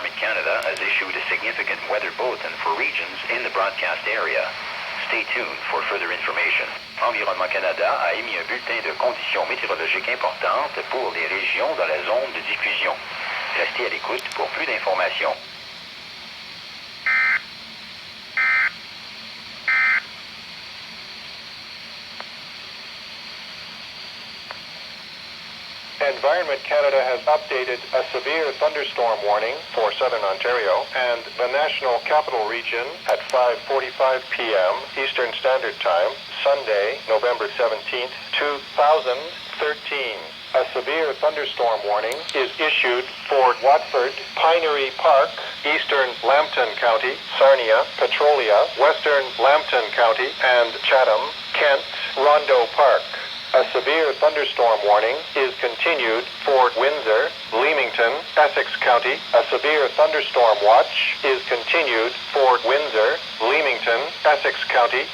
Environment Canada has issued a significant weather bulletin for regions in the broadcast area. Stay tuned for further information. Environnement Canada a émis un bulletin de conditions météorologiques importantes pour les régions dans la zone de diffusion. Restez à l'écoute pour plus d'informations. Environment Canada has updated a severe thunderstorm warning for southern Ontario and the National Capital Region at 5:45 p.m. Eastern Standard Time, Sunday, November 17th, 2013. A severe thunderstorm warning is issued for Watford, Pinery Park, Eastern Lambton County, Sarnia, Petrolia, Western Lambton County, and Chatham, Kent, Rondo Park. A severe thunderstorm warning is continued for Windsor, Leamington, Essex County. A severe thunderstorm watch is continued for Windsor, Leamington, Essex County,